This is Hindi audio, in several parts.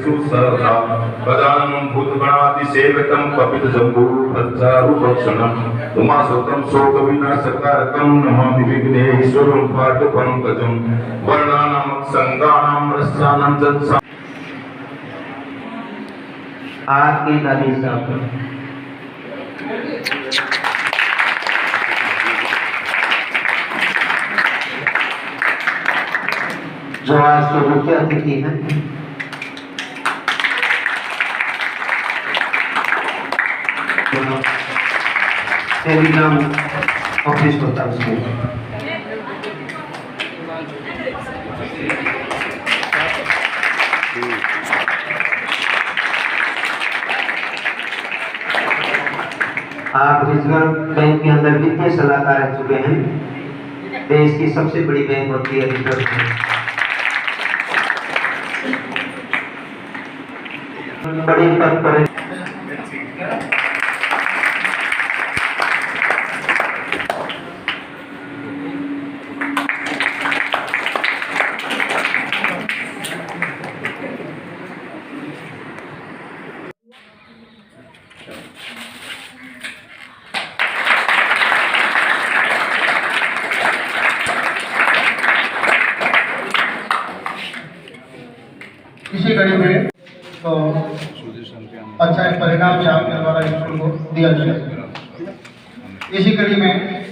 सुसहसा गजाननं भूतगणातिसेवितं कपितजम्बूफलचारुभक्षणम् उमासुतं शोकविनाशकारकं नमामि विघ्नेश्वरं पादपङ्कजं वर्णानां संगानां रसानां च आपकी दादी साहब जो आज के मुख्य अतिथि हैं टेलीग्राम ऑफिस होता है उसमें आप रिजर्व बैंक के अंदर वित्तीय सलाहकार रह चुके हैं। देश की सबसे बड़ी बैंक होती है रिजर्व बैंक। बड़ी पद पर इसी कड़ी में तो अच्छा एक परिणाम भी आपके द्वारा स्कूल को दिया जाए। इसी कड़ी में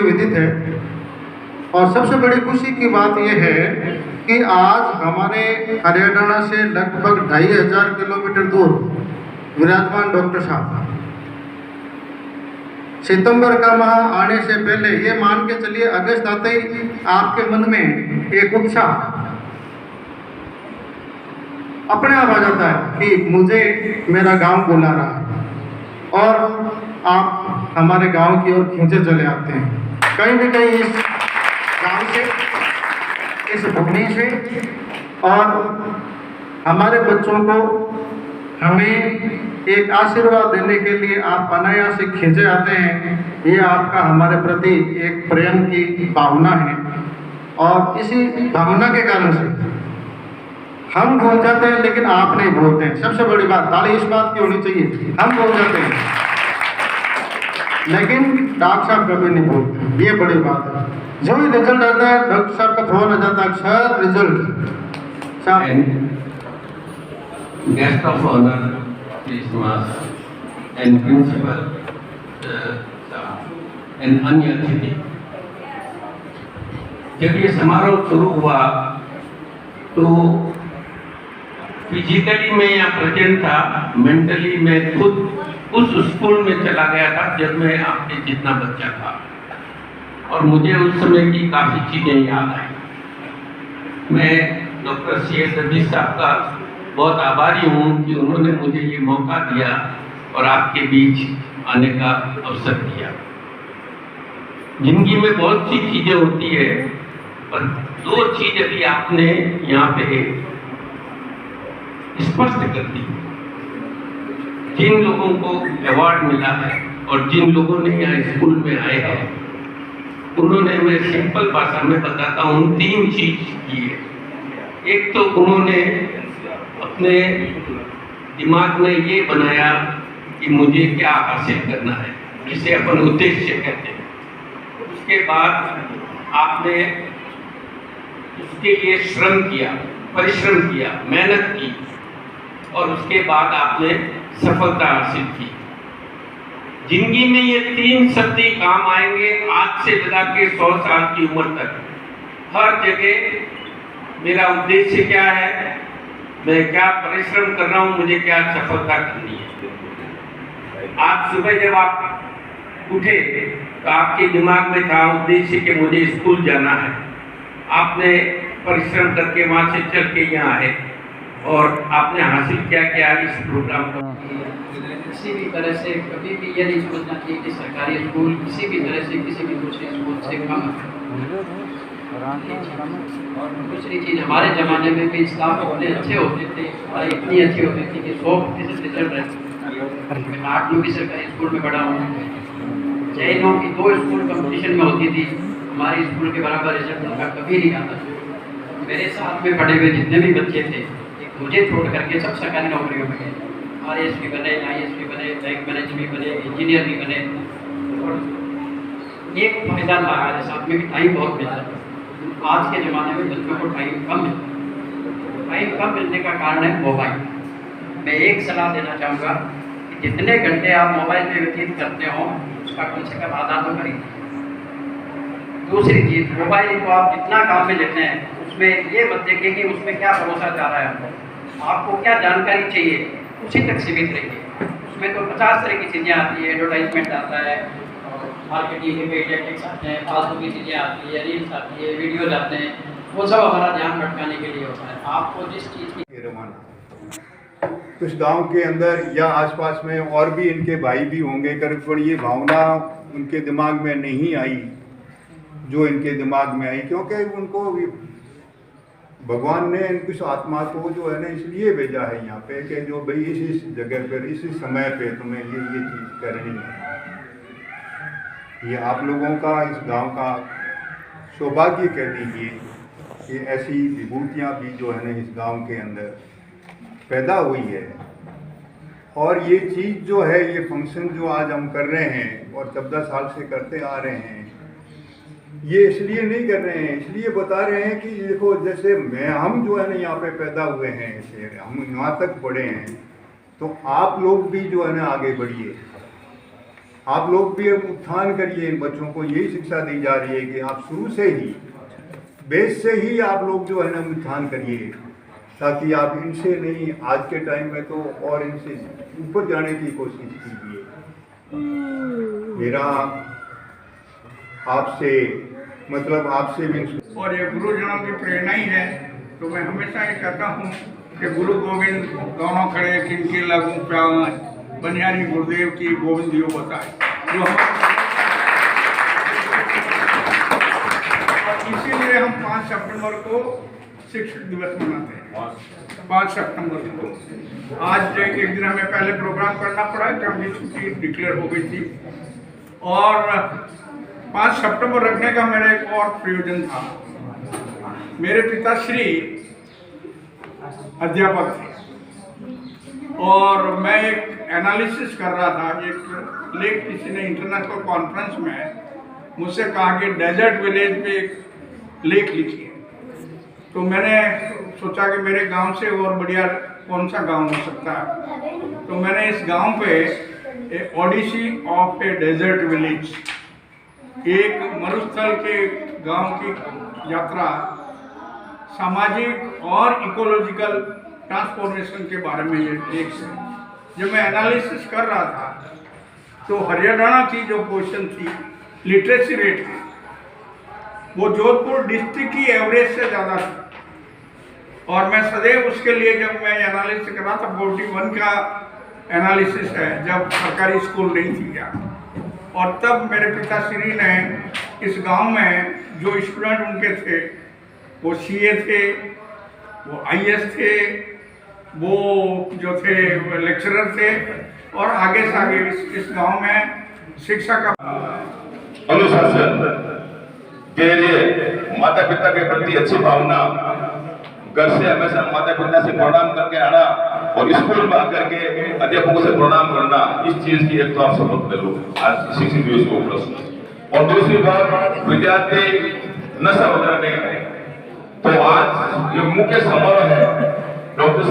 विदित है और सबसे बड़ी खुशी की बात यह है कि आज हमारे हरियाणा से लगभग 2500 किलोमीटर दूर विराजमान डॉक्टर साहब सितंबर का माह आने से पहले ये मान के चलिए अगस्त आते ही आपके मन में एक उत्साह अपने आप आ जाता है कि मुझे मेरा गांव बुला रहा है और आप हमारे गांव की ओर खींचे चले आते हैं। कहीं भी कहीं इस गांव से इस भूमि से और हमारे बच्चों को हमें एक आशीर्वाद देने के लिए आप अनायास से खींचे आते हैं। ये आपका हमारे प्रति एक प्रेम की भावना है और इसी भावना के कारण से हम भूल जाते हैं लेकिन आप नहीं भूलते हैं। सबसे बड़ी बात ताली इस बात की होनी चाहिए, हम भूल जाते हैं लेकिन डॉक्टर साहब कभी नहीं भूलते। ये बड़ी बात है। जो ही रिजल्ट आता है डॉक्टर साहब का फोन आ जाता है, सर रिजल्ट साहब। Guest of honor, Christmas and principal and अन्य अतिथि। जब ये समारोह शुरू हुआ तो फिजिकली मैं यहाँ प्रेजेंट था, मेंटली मैं खुद उस स्कूल में चला गया था जब मैं आपके जितना बच्चा था और मुझे उस समय की काफ़ी चीज़ें याद आई। मैं डॉक्टर C.S. रबी साहब का बहुत आभारी हूँ कि उन्होंने मुझे ये मौका दिया और आपके बीच आने का अवसर दिया। जिंदगी में बहुत सी चीज़ें होती है पर दो चीज़ अभी आपने यहाँ पे स्पष्ट कर दी। जिन लोगों को अवार्ड मिला है और जिन लोगों ने यहाँ स्कूल में आए हैं उन्होंने, मैं सिंपल भाषा में बताता हूँ, 3 चीज की है। एक तो उन्होंने अपने दिमाग में ये बनाया कि मुझे क्या हासिल करना है, जिसे अपन उद्देश्य कहते हैं। उसके बाद आपने उसके लिए श्रम किया, परिश्रम किया, मेहनत की और उसके बाद आपने सफलता हासिल की। जिंदगी में ये 3 शब्द ही काम आएंगे आज से लगा के 100 साल की उम्र तक। हर जगह मेरा उद्देश्य क्या है, मैं क्या परिश्रम कर रहा हूँ, मुझे क्या सफलता करनी है। आज सुबह जब आप उठे तो आपके दिमाग में था उद्देश्य कि मुझे स्कूल जाना है। आपने परिश्रम करके वहाँ से चल के यहाँ आए और आपने हासिल क्या किया इस प्रोग्राम का। किसी भी तरह से कभी भी ये नहीं सोचना चाहिए कि सरकारी स्कूल किसी भी तरह से किसी भी दूसरे स्कूल से कम है। और दूसरी चीज़, हमारे ज़माने में भी स्टाफ इतने अच्छे होते थे, पढ़ाई इतनी अच्छी होती थी कि 100% रिजल्ट रहता। मैं 8 भी सरकारी स्कूल में पढ़ा हूँ जैनों की 2 स्कूल कंपटीशन में होती थी, हमारे स्कूल के बराबर रिजल्ट उनका कभी नहीं आता था। मेरे साथ में पढ़े हुए जितने भी बच्चे थे, मुझे छोड़ करके सब सरकारी नौकरियों में गए। RAS भी बने, IAS भी बने, बैंक मैनेजर भी बने, इंजीनियर भी बने। और एक फायदा था मेरे साथ में भी टाइम बहुत मिलता था। आज के ज़माने में बच्चों को टाइम कम मिलता है। टाइम कम मिलने का कारण है मोबाइल। मैं एक सलाह देना चाहूँगा कि जितने घंटे आप मोबाइल पे व्यतीत करते हो, उसका कम से कम आधा तो करिए। दूसरी चीज़, मोबाइल को आप जितना काम में लेते हैं, उसमें ये मत देखिए कि उसमें क्या भरोसा जा रहा है। आपको क्या जानकारी चाहिए, उसी तक सीमित रहिए। उसमें तो 50 तरह की चीज़ें आती है, एडवर्टाइजमेंट आता है, मार्केटिंग के पेड टैक्टिक्स आते हैं, फालतू की चीज़ें आती है, रील्स आती है, वीडियोज आते हैं। वो सब हमारा ध्यान भटकाने के लिए होता है। आपको जिस चीज़ की रवाना कुछ गांव के अंदर या आसपास में और भी इनके भाई भी होंगे, पर ये भावना उनके दिमाग में नहीं आई जो इनके दिमाग में आई, क्योंकि उनको भगवान ने कुछ आत्मा को जो है ना इसलिए भेजा है यहाँ पे कि जो भाई इस जगह पर इस समय पे तुम्हें ये चीज़ करनी है। ये आप लोगों का, इस गांव का सौभाग्य कह दीजिए कि ऐसी विभूतियाँ भी जो है ना इस गांव के अंदर पैदा हुई है। और ये चीज़ जो है, ये फंक्शन जो आज हम कर रहे हैं और 14 साल से करते आ रहे हैं, ये इसलिए नहीं कर रहे हैं, इसलिए बता रहे हैं कि देखो जैसे हम जो है ना यहाँ पे पैदा हुए हैं, ऐसे हम यहाँ तक पढ़े हैं, तो आप लोग भी जो है ना आगे बढ़िए, आप लोग भी उत्थान करिए। इन बच्चों को यही शिक्षा दी जा रही है कि आप शुरू से ही, बेस से ही आप लोग जो है ना उत्थान करिए, ताकि आप इनसे नहीं, आज के टाइम में तो और इनसे ऊपर जाने की कोशिश कीजिए। मेरा आपसे मतलब आपसे भी, और ये गुरुजनों की प्रेरणा ही है। तो मैं हमेशा ये कहता हूँ कि गुरु गोविंद दोनों खड़े किनके लगूं प्यार, बनियारी गुरुदेव की गोविंद जी बताए, जो हम इसीलिए हम 5 सितंबर को शिक्षक दिवस मनाते हैं। 5 सितंबर को आज एक दिन हमें पहले प्रोग्राम करना पड़ा कि हमें छुट्टी डिक्लेयर हो गई थी, और 5 सितंबर रखने का मेरा एक और प्रयोजन था। मेरे पिताश्री अध्यापक थे और मैं एक एनालिसिस कर रहा था। एक लेख किसी ने इंटरनेशनल कॉन्फ्रेंस में मुझसे कहा कि डेजर्ट विलेज पे एक लेख लिखिए। तो मैंने सोचा कि मेरे गांव से और बढ़िया कौन सा गांव हो सकता है। तो मैंने इस गांव पे odyssey of a desert village, एक मरुस्थल के गांव की यात्रा, सामाजिक और इकोलॉजिकल ट्रांसफॉर्मेशन के बारे में ये लेख है। जब मैं एनालिसिस कर रहा था तो हरियाणा की जो पोजीशन थी लिटरेसी रेट की, वो जोधपुर डिस्ट्रिक्ट की एवरेज से ज़्यादा थी। और मैं सदैव उसके लिए, जब मैं एनालिसिस कर रहा था, 41 का एनालिसिस है जब सरकारी स्कूल नहीं थी यहाँ। और तब मेरे पिताश्री ने इस गांव में जो स्टूडेंट उनके थे, वो CA थे, वो IAS थे, वो जो थे लेक्चरर थे, और आगे से आगे इस गांव में शिक्षा का अनुशासन के लिए माता पिता के प्रति अच्छी भावना, घर से हमेशा माता पिता से प्रणाम करके आना और स्कूल में आकर के अध्यापकों से प्रणाम करना, इस चीज की एक तो आप शपथ ले लो आज शिक्षक दिवस को उपलक्ष्य। और दूसरी बात, विद्यार्थी नशा वगैरह नहीं है, तो आज ये मुख्य समारोह है डॉक्टर